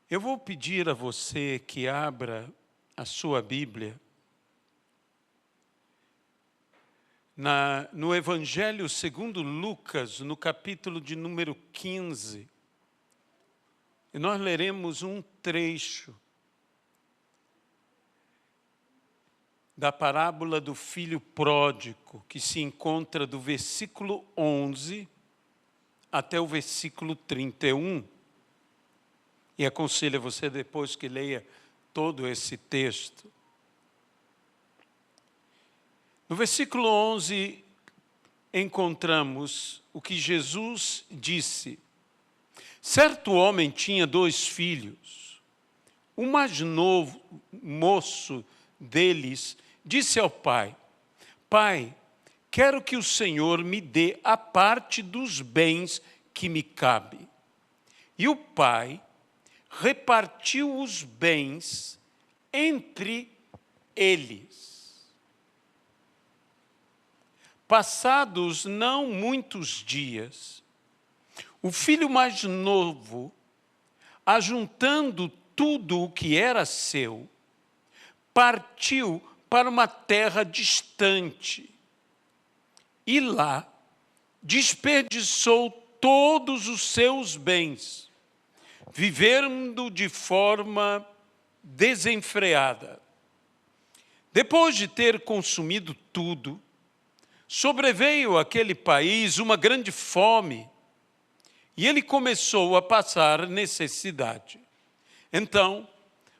Eu vou pedir a você que abra a sua Bíblia no Evangelho segundo Lucas, no capítulo de número 15. E nós leremos um trecho da parábola do filho pródigo, que se encontra do versículo 11 até o versículo 31. E aconselho a você depois que leia todo esse texto. No versículo 11, encontramos o que Jesus disse. Certo homem tinha 2 filhos. O mais novo, moço deles, disse ao pai: Pai, quero que o Senhor me dê a parte dos bens que me cabe. E o pai repartiu os bens entre eles. Passados não muitos dias, o filho mais novo, ajuntando tudo o que era seu, partiu para uma terra distante e lá desperdiçou todos os seus bens, vivendo de forma desenfreada. Depois de ter consumido tudo, sobreveio àquele país uma grande fome e ele começou a passar necessidade. Então,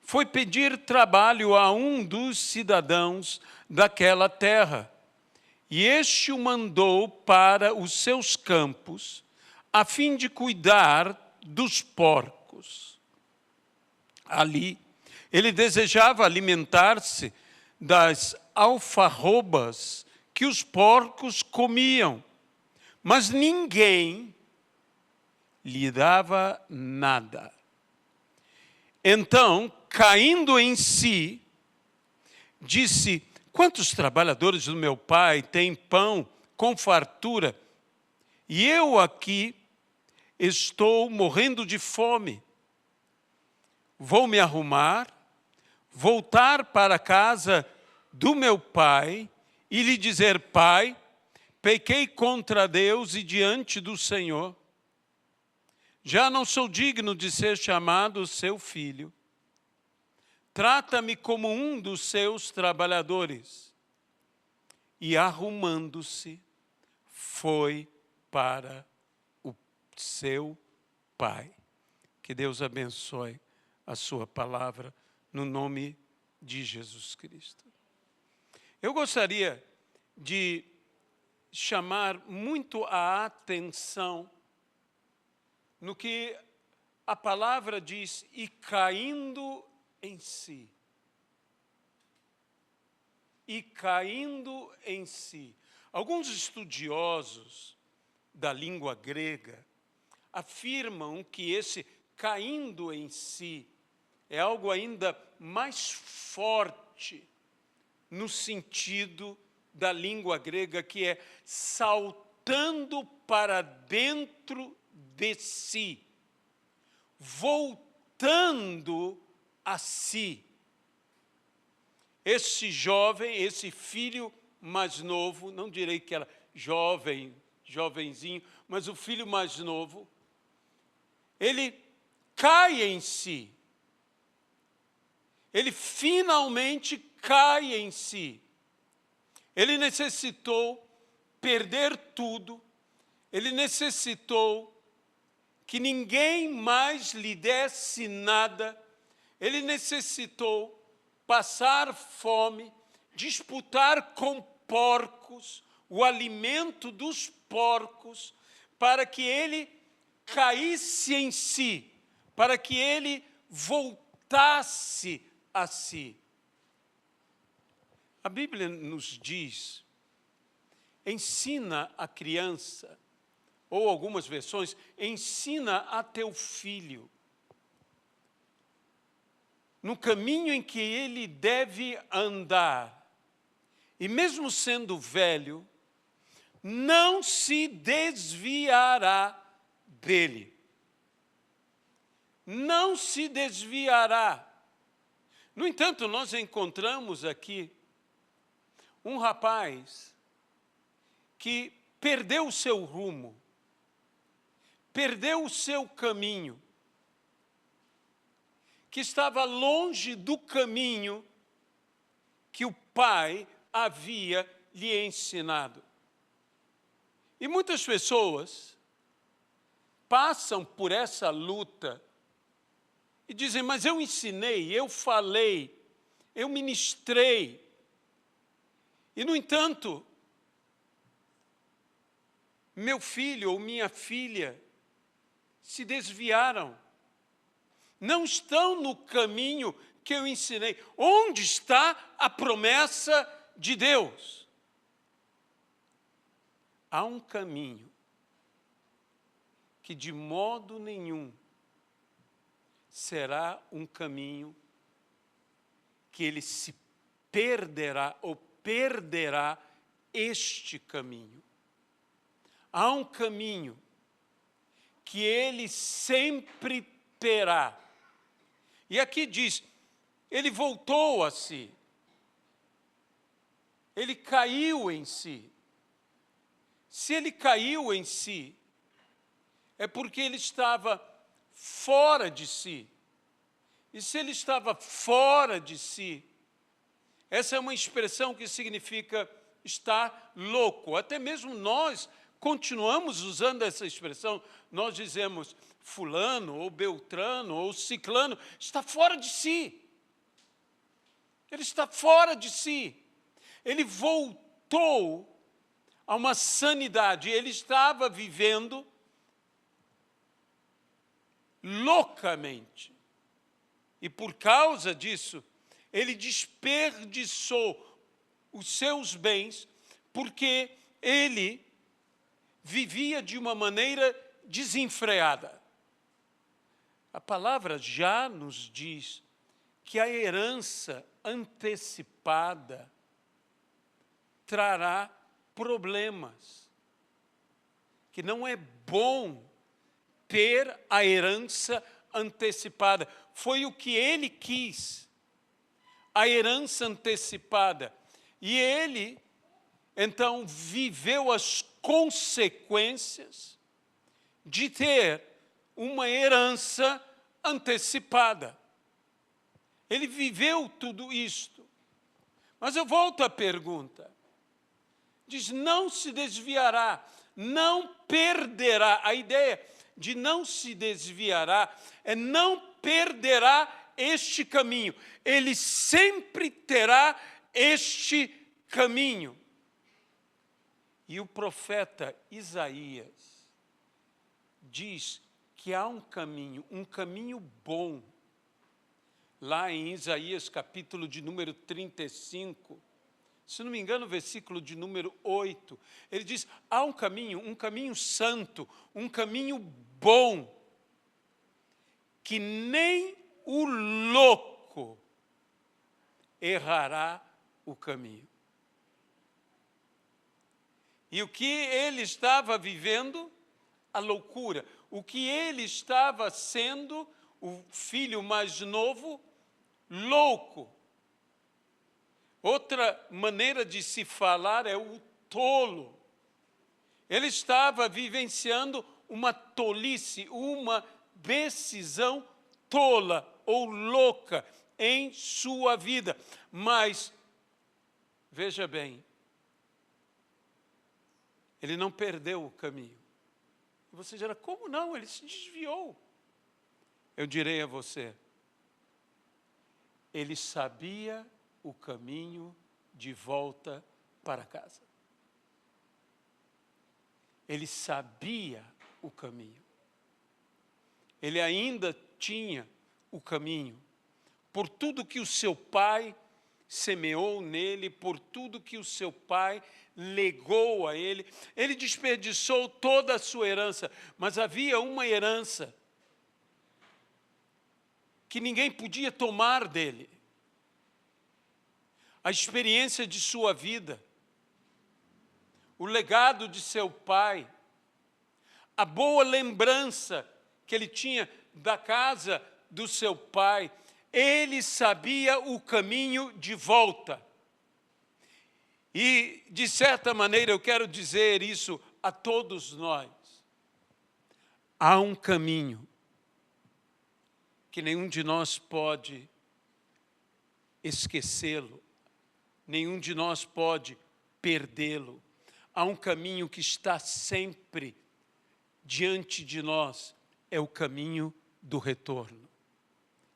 foi pedir trabalho a um dos cidadãos daquela terra, e este o mandou para os seus campos, a fim de cuidar dos porcos. Ali, ele desejava alimentar-se das alfarrobas que os porcos comiam, mas ninguém lhe dava nada. Então, caindo em si, disse: quantos trabalhadores do meu pai têm pão com fartura, e eu aqui estou morrendo de fome. Vou me arrumar, voltar para a casa do meu pai e lhe dizer: Pai, pequei contra Deus e diante do Senhor. Já não sou digno de ser chamado seu filho. Trata-me como um dos seus trabalhadores. E arrumando-se, foi para o seu pai. Que Deus abençoe a sua palavra no nome de Jesus Cristo. Eu gostaria de chamar muito a atenção no que a palavra diz: e caindo em si. E caindo em si. Alguns estudiosos da língua grega afirmam que esse caindo em si é algo ainda mais forte no sentido da língua grega, que é saltando para dentro de si, voltando a si. Esse jovem, esse filho mais novo, não direi que era jovenzinho, mas o filho mais novo, ele cai em si. Ele finalmente cai em si. Ele necessitou perder tudo. Ele necessitou que ninguém mais lhe desse nada. Ele necessitou passar fome, disputar com porcos o alimento dos porcos, para que ele caísse em si, para que ele voltasse a si. A Bíblia nos diz: ensina a criança, ou algumas versões, ensina a teu filho no caminho em que ele deve andar, e mesmo sendo velho, não se desviará dele. não se desviará. No entanto, nós encontramos aqui um rapaz que perdeu o seu rumo, perdeu o seu caminho, que estava longe do caminho que o pai havia lhe ensinado. E muitas pessoas passam por essa luta e dizem, mas eu ensinei, eu falei, eu ministrei. E, no entanto, meu filho ou minha filha se desviaram. Não estão no caminho que eu ensinei. Onde está a promessa de Deus? Há um caminho que de modo nenhum será um caminho que ele se perderá ou perderá este caminho. Há um caminho que ele sempre terá. E aqui diz, ele voltou a si. Ele caiu em si. Se ele caiu em si, é porque ele estava fora de si. E se ele estava fora de si, essa é uma expressão que significa estar louco. Até mesmo nós continuamos usando essa expressão. Nós dizemos fulano, ou beltrano, ou ciclano, está fora de si. Ele está fora de si. Ele voltou a uma sanidade. Ele estava vivendo loucamente. E por causa disso, ele desperdiçou os seus bens, porque ele vivia de uma maneira desenfreada. A palavra já nos diz que a herança antecipada trará problemas, que não é bom ter a herança antecipada. Foi o que ele quis, a herança antecipada. E ele, então, viveu as consequências de ter uma herança antecipada. Ele viveu tudo isto. Mas eu volto à pergunta. Diz, não se desviará, não perderá. A ideia de não se desviará é não perderá este caminho. Ele sempre terá este caminho. E o profeta Isaías diz que há um caminho bom. Lá em Isaías, capítulo de número 35, se não me engano, versículo de número 8, ele diz, há um caminho santo, um caminho bom, que nem o louco errará o caminho. E o que ele estava vivendo? A loucura. O que ele estava sendo, o filho mais novo, louco. Outra maneira de se falar é o tolo. Ele estava vivenciando uma tolice, uma decisão tola ou louca em sua vida. Mas, veja bem, ele não perdeu o caminho. Você dirá, como não? Ele se desviou. Eu direi a você, ele sabia o caminho de volta para casa. Ele sabia o caminho. Ele ainda tinha o caminho. Por tudo que o seu pai semeou nele, por tudo que o seu pai legou a ele, ele desperdiçou toda a sua herança, mas havia uma herança que ninguém podia tomar dele. A experiência de sua vida, o legado de seu pai, a boa lembrança que ele tinha da casa do seu pai, ele sabia o caminho de volta. E, de certa maneira, eu quero dizer isso a todos nós. Há um caminho que nenhum de nós pode esquecê-lo, nenhum de nós pode perdê-lo. Há um caminho que está sempre diante de nós, é o caminho do retorno,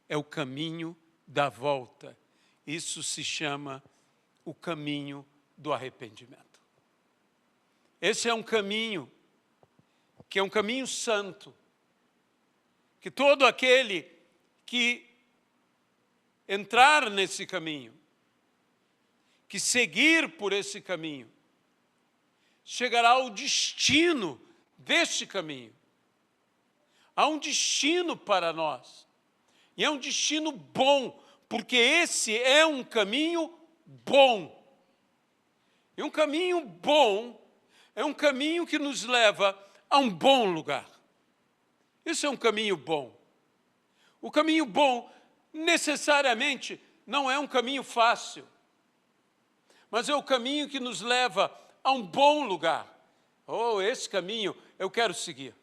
é o caminho da volta. Isso se chama o caminho do arrependimento. Esse é um caminho que é um caminho santo, que todo aquele que entrar nesse caminho, que seguir por esse caminho, chegará ao destino deste caminho. Há um destino para nós, e é um destino bom, porque esse é um caminho bom. E um caminho bom é um caminho que nos leva a um bom lugar. Isso é um caminho bom. O caminho bom, necessariamente, não é um caminho fácil, mas é o caminho que nos leva a um bom lugar. Oh, esse caminho eu quero seguir.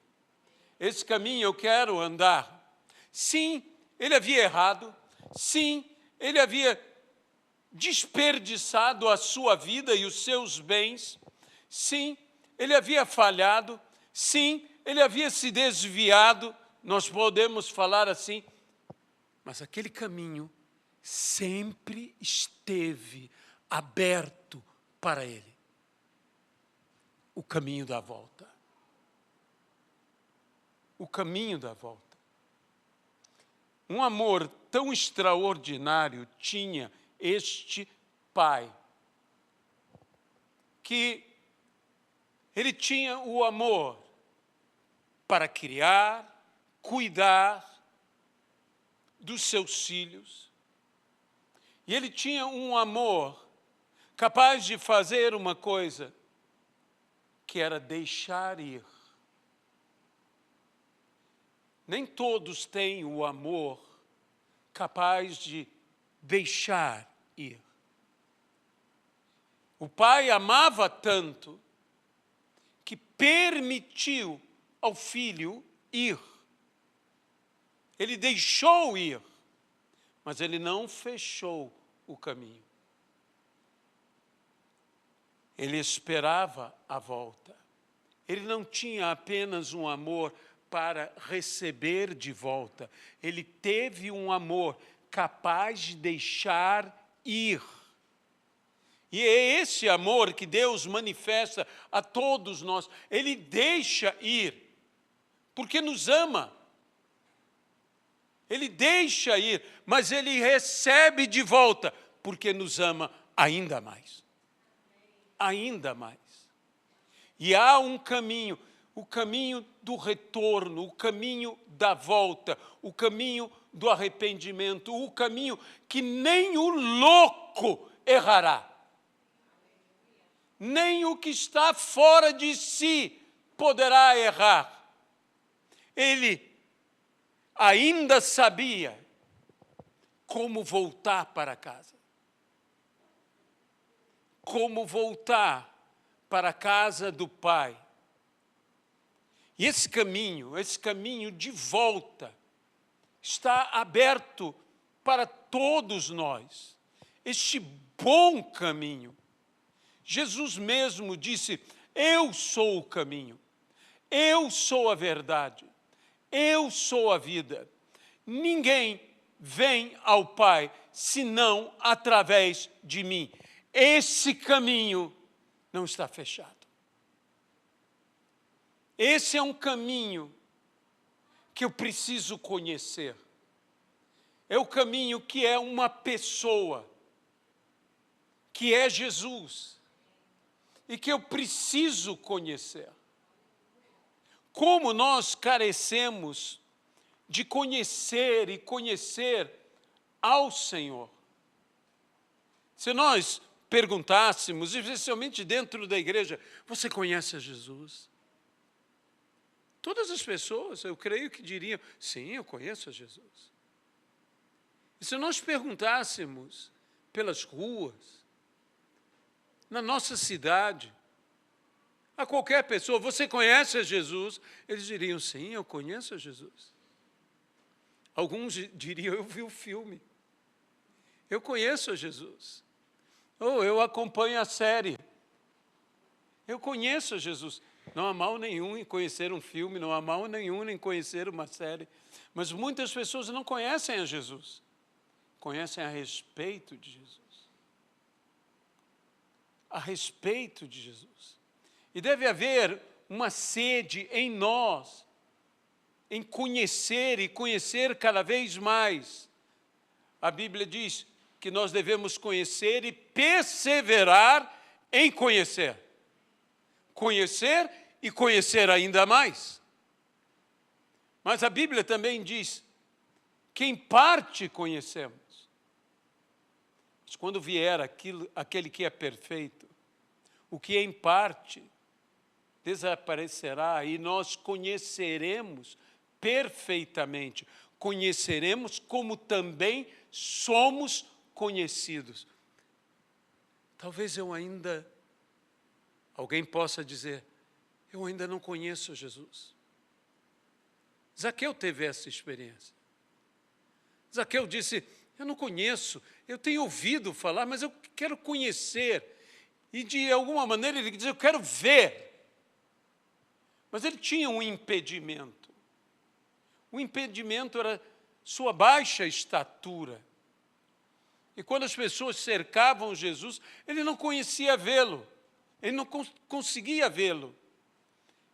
Esse caminho eu quero andar. Sim, ele havia errado. Sim, ele havia desperdiçado a sua vida e os seus bens. Sim, ele havia falhado. Sim, ele havia se desviado. Nós podemos falar assim. Mas aquele caminho sempre esteve aberto para ele. O caminho da volta. O caminho da volta. Um amor tão extraordinário tinha este pai, que ele tinha o amor para criar, cuidar dos seus filhos. E ele tinha um amor capaz de fazer uma coisa, que era deixar ir. Nem todos têm o amor capaz de deixar ir. O pai amava tanto que permitiu ao filho ir. Ele deixou ir, mas ele não fechou o caminho. Ele esperava a volta. Ele não tinha apenas um amor para receber de volta. Ele teve um amor capaz de deixar ir. E é esse amor que Deus manifesta a todos nós. Ele deixa ir, porque nos ama. Ele deixa ir, mas ele recebe de volta, porque nos ama ainda mais. Ainda mais. E há um caminho, o caminho do retorno, o caminho da volta, o caminho do arrependimento, o caminho que nem o louco errará. Nem o que está fora de si poderá errar. Ele ainda sabia como voltar para casa. Como voltar para a casa do Pai. E esse caminho de volta, está aberto para todos nós. Este bom caminho. Jesus mesmo disse, eu sou o caminho, eu sou a verdade, eu sou a vida. Ninguém vem ao Pai, senão através de mim. Esse caminho não está fechado. Esse é um caminho que eu preciso conhecer. É o caminho que é uma pessoa, que é Jesus, e que eu preciso conhecer. Como nós carecemos de conhecer e conhecer ao Senhor. Se nós perguntássemos, especialmente dentro da igreja, você conhece a Jesus? Todas as pessoas, eu creio que diriam, sim, eu conheço a Jesus. E se nós perguntássemos pelas ruas, na nossa cidade, a qualquer pessoa, você conhece a Jesus? Eles diriam, sim, eu conheço a Jesus. Alguns diriam, eu vi o filme. Eu conheço a Jesus. Ou eu acompanho a série. Eu conheço a Jesus. Não há mal nenhum em conhecer um filme, não há mal nenhum em conhecer uma série. Mas muitas pessoas não conhecem a Jesus. Conhecem a respeito de Jesus. A respeito de Jesus. E deve haver uma sede em nós, em conhecer e conhecer cada vez mais. A Bíblia diz que nós devemos conhecer e perseverar em conhecer. Conhecer e conhecer ainda mais. Mas a Bíblia também diz que em parte conhecemos. Mas quando vier aquele que é perfeito, o que é em parte desaparecerá e nós conheceremos perfeitamente. Conheceremos como também somos conhecidos. Talvez alguém possa dizer, eu ainda não conheço Jesus. Zaqueu teve essa experiência. Zaqueu disse, eu não conheço, eu tenho ouvido falar, mas eu quero conhecer. E de alguma maneira ele diz, eu quero ver. Mas ele tinha um impedimento. O impedimento era sua baixa estatura. E quando as pessoas cercavam Jesus, ele não conhecia vê-lo. Ele não conseguia vê-lo.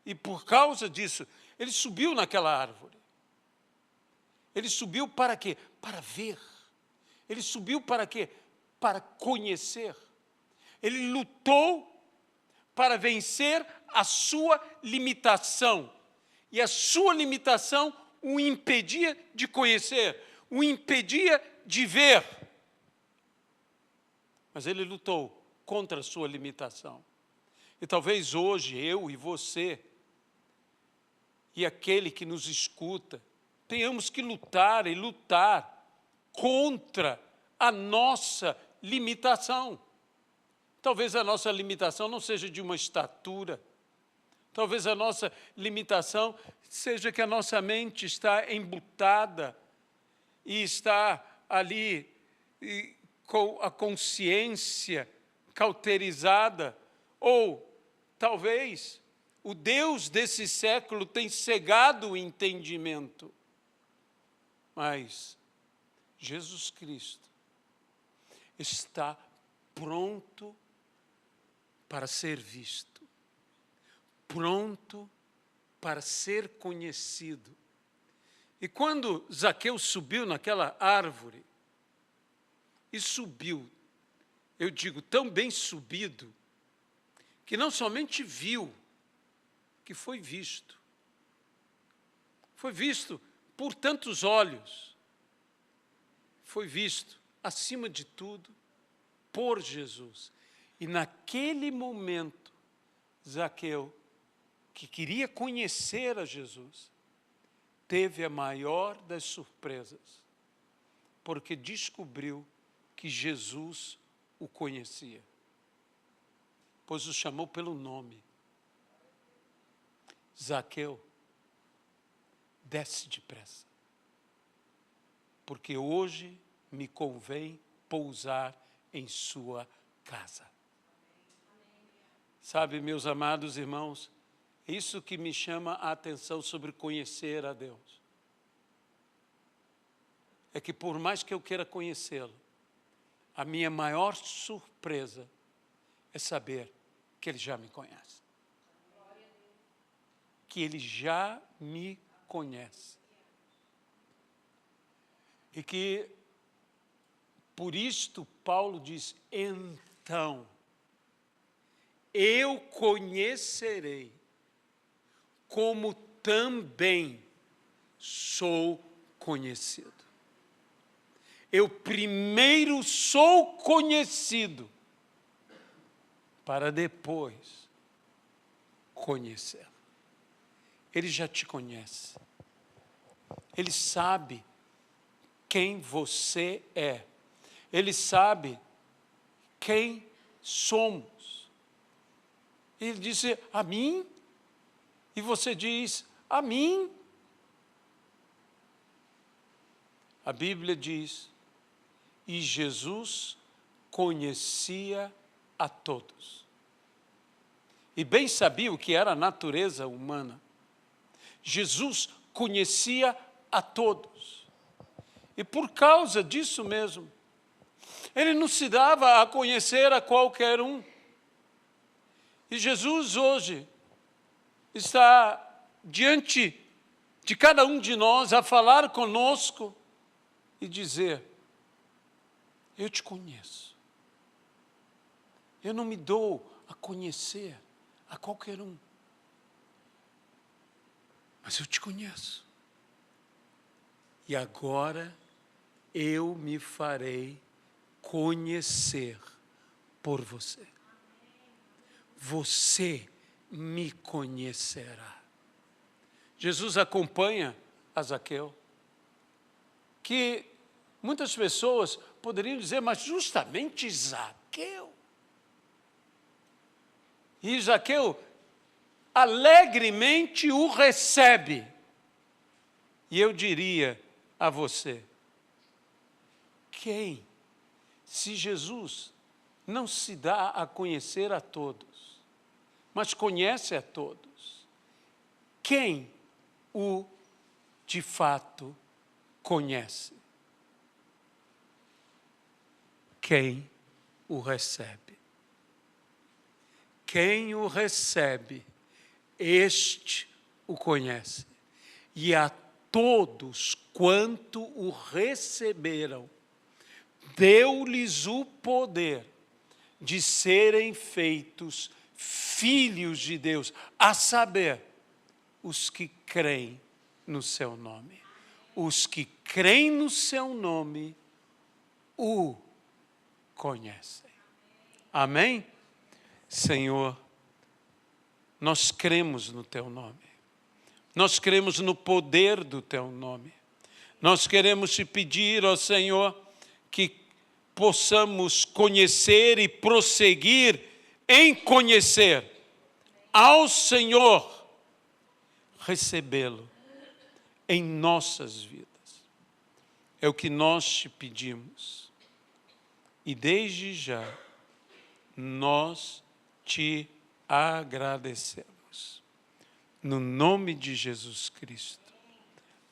E por causa disso, ele subiu naquela árvore. Ele subiu para quê? Para ver. Ele subiu para quê? Para conhecer. Ele lutou para vencer a sua limitação. E a sua limitação o impedia de conhecer, o impedia de ver. Mas ele lutou contra a sua limitação. E talvez hoje eu e você, e aquele que nos escuta, tenhamos que lutar e lutar contra a nossa limitação. Talvez a nossa limitação não seja de uma estatura. Talvez a nossa limitação seja que a nossa mente está embutada e está ali com a consciência cauterizada. Ou talvez o Deus desse século tenha cegado o entendimento. Mas Jesus Cristo está pronto para ser visto, pronto para ser conhecido. E quando Zaqueu subiu naquela árvore, e subiu, eu digo, tão bem subido, que não somente viu, que foi visto. Foi visto por tantos olhos. Foi visto, acima de tudo, por Jesus. E naquele momento, Zaqueu, que queria conhecer a Jesus, teve a maior das surpresas, porque descobriu que Jesus o conhecia, pois o chamou pelo nome. Zaqueu, desce depressa, porque hoje me convém pousar em sua casa. Sabe, meus amados irmãos, isso que me chama a atenção sobre conhecer a Deus. É que por mais que eu queira conhecê-lo, a minha maior surpresa é saber que Ele já me conhece. Que Ele já me conhece. E que, por isto, Paulo diz, então, eu conhecerei como também sou conhecido. Eu primeiro sou conhecido, para depois conhecer. Ele já te conhece. Ele sabe quem você é. Ele sabe quem somos. Ele disse, a mim? E você diz, a mim? A Bíblia diz, e Jesus conhecia a todos. E bem sabia o que era a natureza humana. Jesus conhecia a todos. E por causa disso mesmo, ele não se dava a conhecer a qualquer um. E Jesus hoje está diante de cada um de nós a falar conosco e dizer, eu te conheço. Eu não me dou a conhecer a qualquer um. Mas eu te conheço. E agora eu me farei conhecer por você. Você me conhecerá. Jesus acompanha a Zaqueu, que muitas pessoas poderiam dizer, mas justamente Zaqueu. E Zaqueu alegremente o recebe. E eu diria a você, quem, se Jesus não se dá a conhecer a todos, mas conhece a todos, quem o de fato conhece? Quem o recebe. Quem o recebe, este o conhece. E a todos quanto o receberam, deu-lhes o poder de serem feitos filhos de Deus, a saber, os que creem no seu nome. Os que creem no seu nome, o conhecem. Amém? Senhor, nós cremos no teu nome. Nós cremos no poder do teu nome. Nós queremos te pedir, ó Senhor, que possamos conhecer e prosseguir em conhecer ao Senhor, recebê-lo em nossas vidas. É o que nós te pedimos. E desde já, nós te agradecemos. No nome de Jesus Cristo.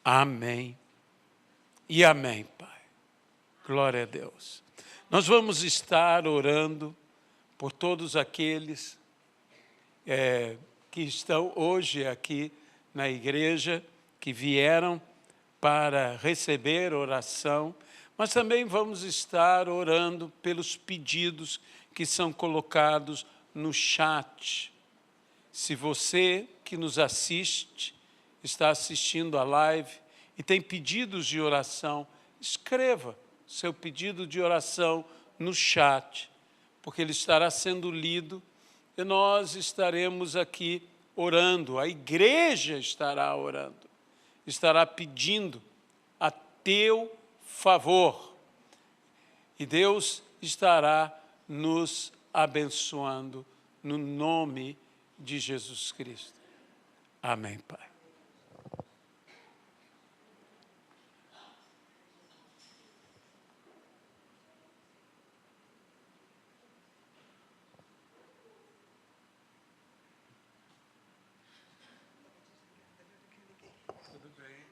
Amém. E amém, Pai. Glória a Deus. Nós vamos estar orando por todos aqueles que estão hoje aqui na igreja, que vieram para receber oração, mas também vamos estar orando pelos pedidos que são colocados no chat. Se você que nos assiste, está assistindo a live e tem pedidos de oração, escreva seu pedido de oração no chat, porque ele estará sendo lido e nós estaremos aqui orando, a igreja estará orando, estará pedindo a teu favor e Deus estará nos abençoando no nome de Jesus Cristo. Amém, Pai.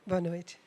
Boa noite.